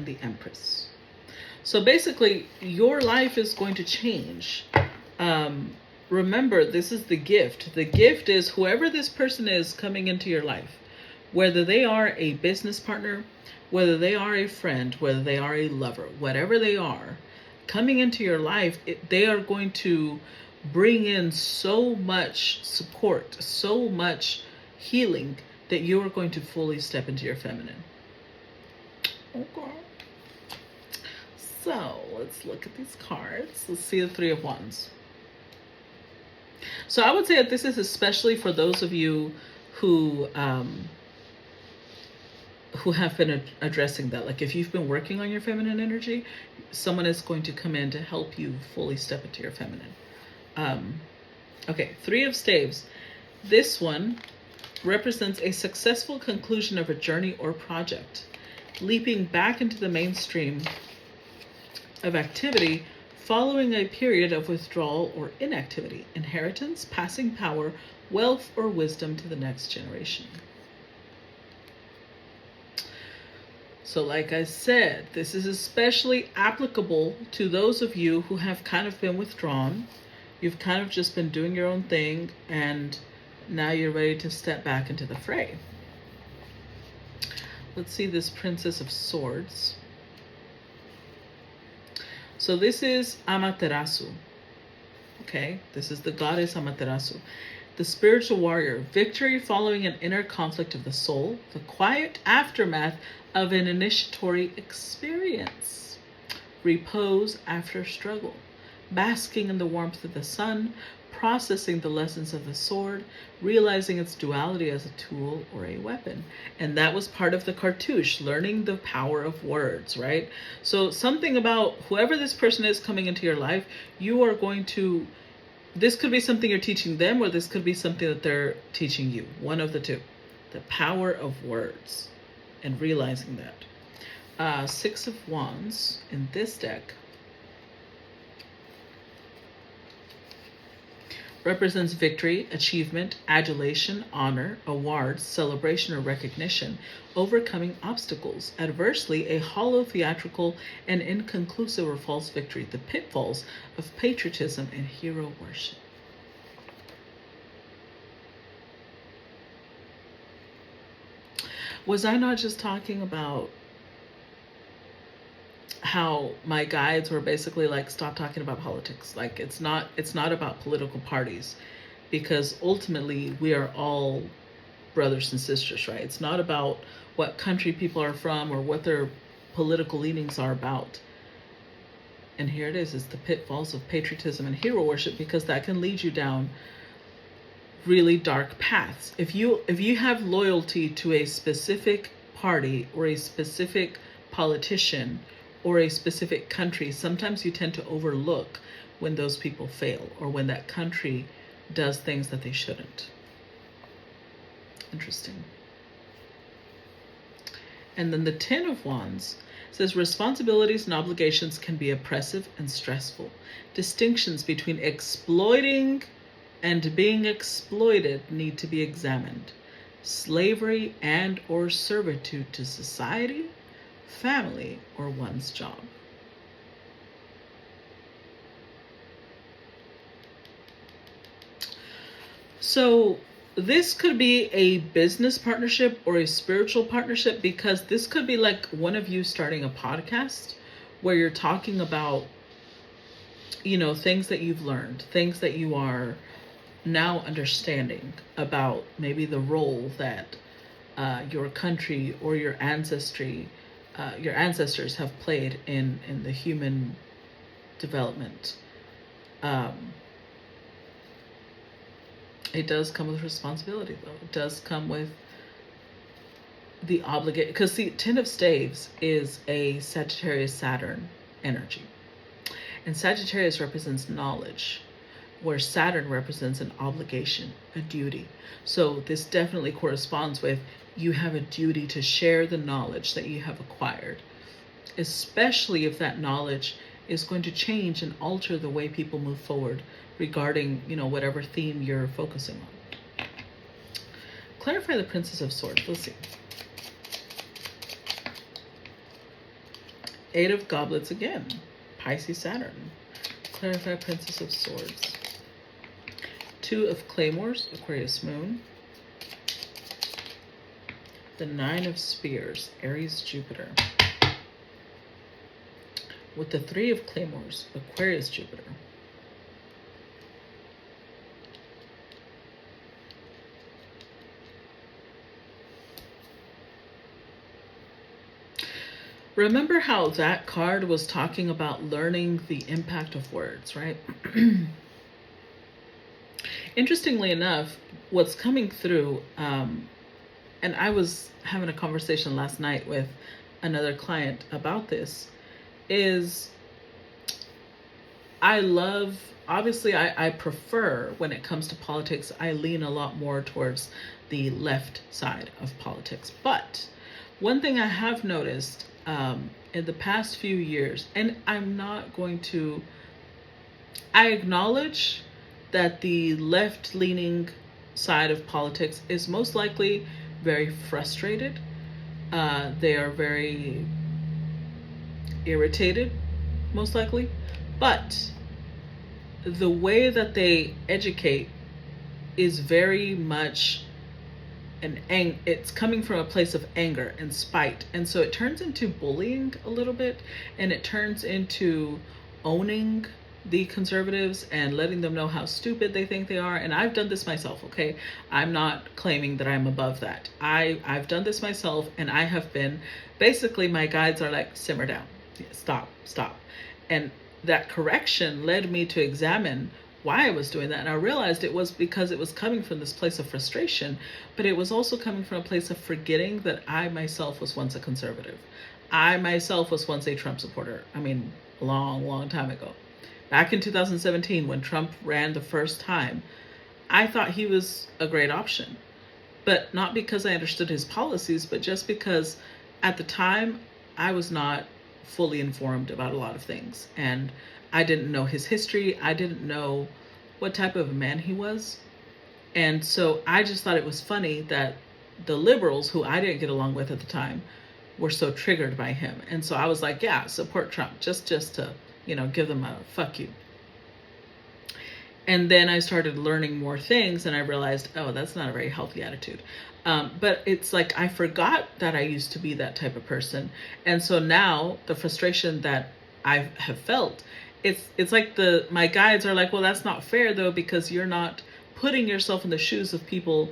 the Empress. So basically, your life is going to change. Remember, this is the gift. The gift is whoever this person is coming into your life, whether they are a business partner, whether they are a friend, whether they are a lover, whatever they are, coming into your life, they are going to bring in so much support, so much healing that you are going to fully step into your feminine. Okay. So let's look at these cards. Let's see the Three of Wands. So I would say that this is especially for those of you who have been addressing that. Like if you've been working on your feminine energy, someone is going to come in to help you fully step into your feminine. Okay, Three of Staves. This one represents a successful conclusion of a journey or project, leaping back into the mainstream of activity following a period of withdrawal or inactivity, inheritance, passing power, wealth, or wisdom to the next generation. So like I said, this is especially applicable to those of you who have kind of been withdrawn. You've kind of just been doing your own thing, and now you're ready to step back into the fray. Let's see this Princess of Swords. So this is Amaterasu. Okay, this is the goddess Amaterasu. The spiritual warrior, victory following an inner conflict of the soul, the quiet aftermath of an initiatory experience, repose after struggle, basking in the warmth of the sun, processing the lessons of the sword, realizing its duality as a tool or a weapon. And that was part of the cartouche, learning the power of words, right? So something about whoever this person is coming into your life, you are going to, this could be something you're teaching them, or this could be something that they're teaching you. One of the two. The power of words and realizing that. Six of Wands in this deck represents victory, achievement, adulation, honor, awards, celebration, or recognition, overcoming obstacles. Adversely, a hollow, theatrical, and inconclusive or false victory, the pitfalls of patriotism and hero worship. Was I not just talking about how my guides were basically like, stop talking about politics? Like it's not about political parties, because ultimately we are all brothers and sisters, right? It's not about what country people are from or what their political leanings are about. And here it is, it's the pitfalls of patriotism and hero worship, because that can lead you down really dark paths. If you have loyalty to a specific party or a specific politician or a specific country, sometimes you tend to overlook when those people fail or when that country does things that they shouldn't. Interesting. And then the Ten of Wands says responsibilities and obligations can be oppressive and stressful. Distinctions between exploiting and being exploited need to be examined. Slavery and or servitude to society, family, or one's job. So this could be a business partnership or a spiritual partnership, because this could be like one of you starting a podcast where you're talking about, things that you've learned, things that you are now understanding about maybe the role that your country or your ancestors have played in the human development. It does come with responsibility, though. It does come with the obligation, because the Ten of Staves is a Sagittarius Saturn energy, and Sagittarius represents knowledge, where Saturn represents an obligation, a duty. So this definitely corresponds with, you have a duty to share the knowledge that you have acquired, especially if that knowledge is going to change and alter the way people move forward regarding, whatever theme you're focusing on. Clarify the Princess of Swords. Let's see. Eight of Goblets again. Pisces, Saturn. Clarify Princess of Swords. Two of Claymores, Aquarius, Moon. The Nine of Spears, Aries, Jupiter. With the Three of Claymores, Aquarius, Jupiter. Remember how that card was talking about learning the impact of words, right? Interestingly enough, what's coming through, and I was having a conversation last night with another client about this, is obviously I prefer, when it comes to politics, I lean a lot more towards the left side of politics. But one thing I have noticed in the past few years, and I acknowledge that the left-leaning side of politics is most likely very frustrated. They are very irritated, most likely. But the way that they educate is very much it's coming from a place of anger and spite. And so it turns into bullying a little bit, and it turns into owning the conservatives and letting them know how stupid they think they are. And I've done this myself, okay? I'm not claiming that I'm above that. I've done this myself, and I have been, basically my guides are like, simmer down, stop. And that correction led me to examine why I was doing that. And I realized it was because it was coming from this place of frustration, but it was also coming from a place of forgetting that I myself was once a conservative. I myself was once a Trump supporter. I mean, a long time ago. Back in 2017, when Trump ran the first time, I thought he was a great option. But not because I understood his policies, but just because at the time I was not fully informed about a lot of things. And I didn't know his history. I didn't know what type of a man he was. And so I just thought it was funny that the liberals, who I didn't get along with at the time, were so triggered by him. And so I was like, yeah, support Trump, just to, give them a fuck you. And then I started learning more things, and I realized, oh, that's not a very healthy attitude. But it's like I forgot that I used to be that type of person. And so now the frustration that I have felt, it's like my guides are like, well, that's not fair though, because you're not putting yourself in the shoes of people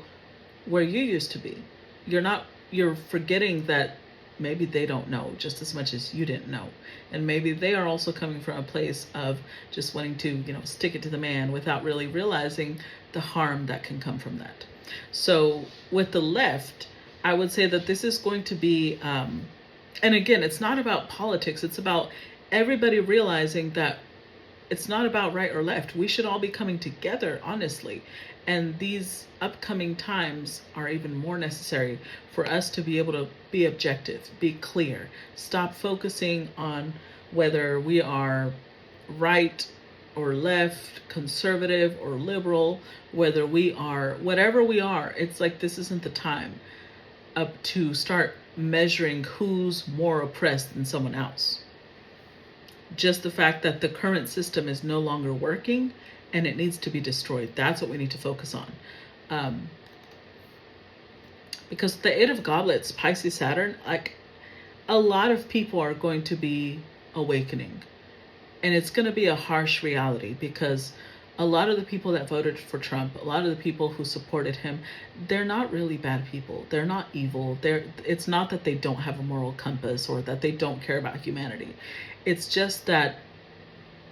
where you used to be. You're forgetting that maybe they don't know just as much as you didn't know. And maybe they are also coming from a place of just wanting to, stick it to the man without really realizing the harm that can come from that. So with the left, I would say that this is going to be, and again, it's not about politics. It's about everybody realizing that it's not about right or left. We should all be coming together, honestly. And these upcoming times are even more necessary for us to be able to be objective, be clear, stop focusing on whether we are right or left, conservative or liberal, whether we are, whatever we are. It's like, this isn't the time to start measuring who's more oppressed than someone else. Just the fact that the current system is no longer working and it needs to be destroyed. That's what we need to focus on. Because the Eight of Goblets, Pisces, Saturn, like, a lot of people are going to be awakening. And it's going to be a harsh reality, because a lot of the people that voted for Trump, a lot of the people who supported him, they're not really bad people. They're not evil. It's not that they don't have a moral compass or that they don't care about humanity. It's just that,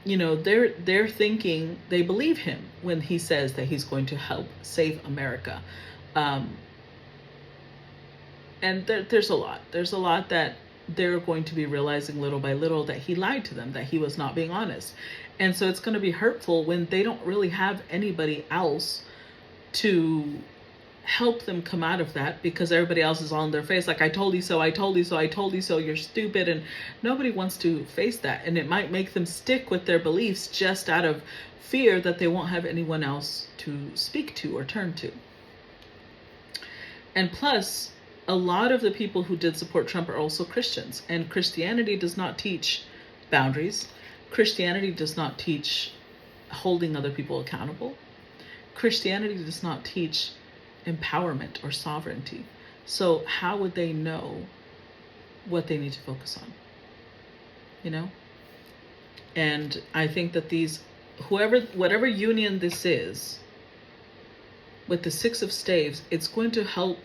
they're thinking, they believe him when he says that he's going to help save America. And there's a lot that they're going to be realizing little by little, that he lied to them, that he was not being honest. And so it's going to be hurtful when they don't really have anybody else to help them come out of that, because everybody else is all in their face like, I told you so, I told you so, I told you so, you're stupid. And nobody wants to face that. And it might make them stick with their beliefs just out of fear that they won't have anyone else to speak to or turn to. And plus, a lot of the people who did support Trump are also Christians, and Christianity does not teach boundaries. Christianity does not teach holding other people accountable. Christianity does not teach empowerment or sovereignty. So how would they know what they need to focus on? You know? And I think that whatever union this is, with the Six of Staves, it's going to help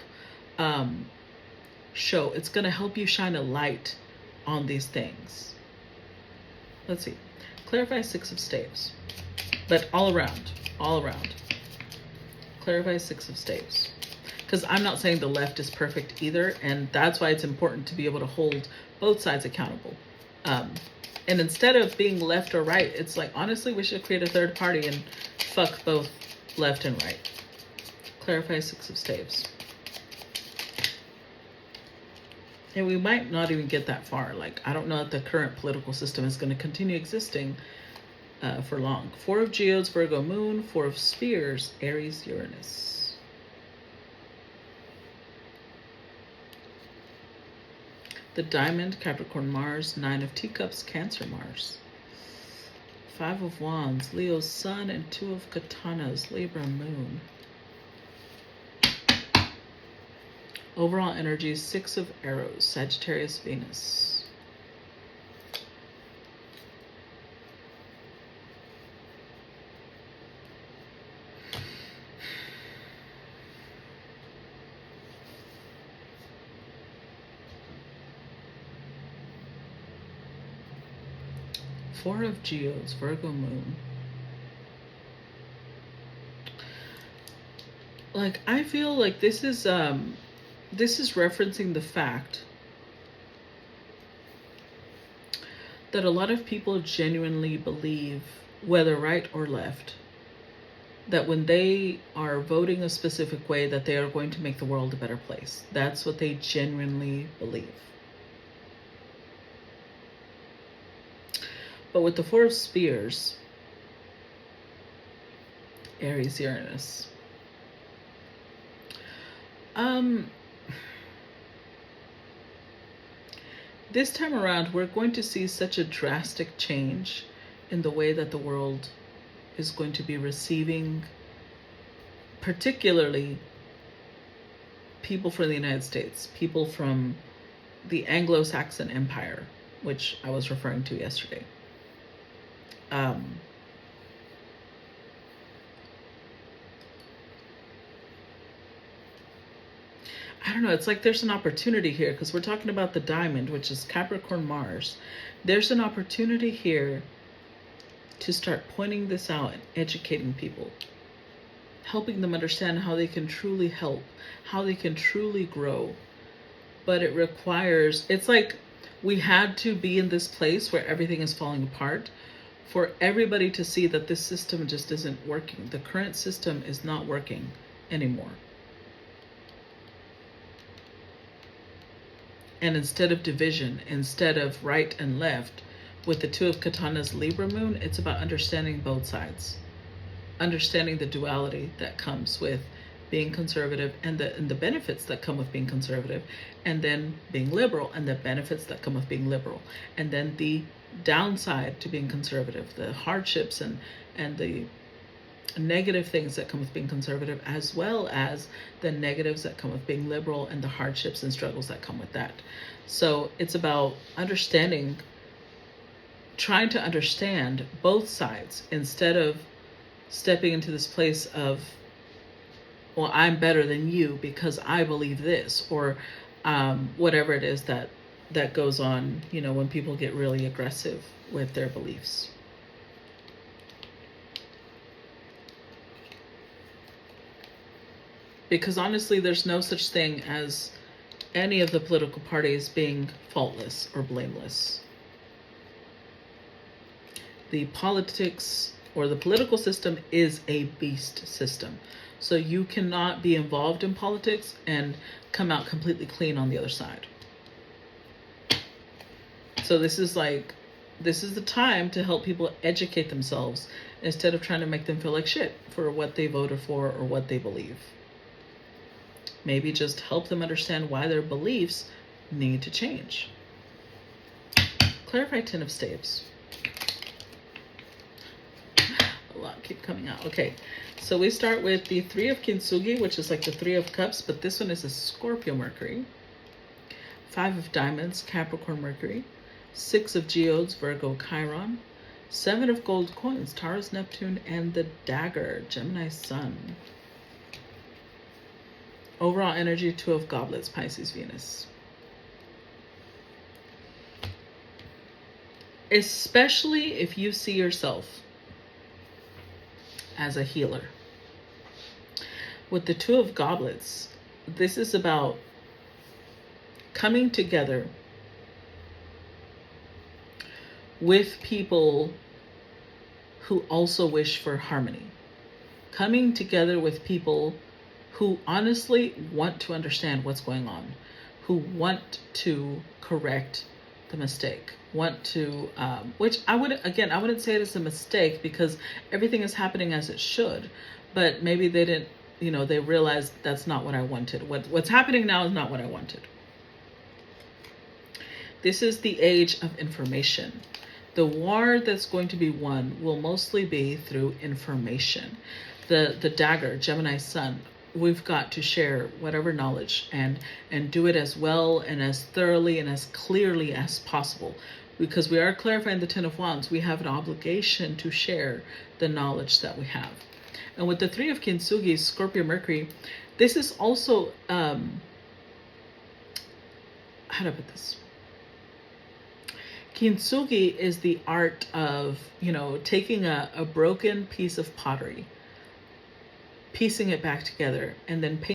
it's going to help you shine a light on these things. Let's see. Clarify Six of Staves. But all around. Clarify Six of Staves. Because I'm not saying the left is perfect either, and that's why it's important to be able to hold both sides accountable. And instead of being left or right, it's like, honestly, we should create a third party and fuck both left and right. Clarify Six of Staves. And we might not even get that far. Like, I don't know that the current political system is going to continue existing for long. Four of Geodes, Virgo Moon. Four of Spears, Aries, Uranus. The Diamond, Capricorn, Mars. Nine of Teacups, Cancer, Mars. Five of Wands, Leo, Sun. And Two of Katanas, Libra, Moon. Overall energy, Six of Arrows, Sagittarius, Venus. Four of Geodes, Virgo Moon. Like, I feel like this is referencing the fact that a lot of people genuinely believe, whether right or left, that when they are voting a specific way, that they are going to make the world a better place. That's what they genuinely believe. But with the Four of Spears, Aries, Uranus, this time around, we're going to see such a drastic change in the way that the world is going to be receiving, particularly people from the United States, people from the Anglo-Saxon Empire, which I was referring to yesterday. I don't know, it's like there's an opportunity here, because we're talking about the Diamond, which is Capricorn, Mars. There's an opportunity here to start pointing this out and educating people, helping them understand how they can truly help, how they can truly grow. But it requires, it's like we had to be in this place where everything is falling apart for everybody to see that this system just isn't working. The current system is not working anymore. And instead of division, instead of right and left, with the Two of Katanas, Libra Moon, it's about understanding both sides. Understanding the duality that comes with being conservative, and the benefits that come with being conservative, and then being liberal, and the benefits that come with being liberal. And then the downside to being conservative, the hardships and the negative things that come with being conservative, as well as the negatives that come with being liberal and the hardships and struggles that come with that. So it's about understanding, trying to understand both sides, instead of stepping into this place of, well, I'm better than you because I believe this, or whatever it is that goes on, you know, when people get really aggressive with their beliefs. Because honestly, there's no such thing as any of the political parties being faultless or blameless. The politics or the political system is a beast system. So you cannot be involved in politics and come out completely clean on the other side. So this is the time to help people educate themselves instead of trying to make them feel like shit for what they voted for or what they believe. Maybe just help them understand why their beliefs need to change. Clarify 10 of Staves. A lot keep coming out. Okay, so we start with the 3 of Kintsugi, which is like the 3 of Cups, but this one is a Scorpio Mercury. 5 of Diamonds, Capricorn Mercury. 6 of Geodes, Virgo Chiron. 7 of Gold Coins, Taurus Neptune, and the Dagger, Gemini Sun. Overall energy, 2 of Goblets, Pisces Venus. Especially if you see yourself as a healer. With the 2 of Goblets, this is about coming together with people who also wish for harmony. Coming together with people who honestly want to understand what's going on, who want to correct the mistake, want to, which I wouldn't say it is a mistake because everything is happening as it should, but maybe they didn't, they realized that's not what I wanted. What's happening now is not what I wanted. This is the age of information. The war that's going to be won will mostly be through information. The Dagger, Gemini Sun, we've got to share whatever knowledge and do it as well and as thoroughly and as clearly as possible. Because we are clarifying the 10 of Wands, we have an obligation to share the knowledge that we have. And with the 3 of Kintsugi, Scorpio Mercury, this is also, how do I put this? Kintsugi is the art of, taking a broken piece of pottery, piecing it back together, and then painting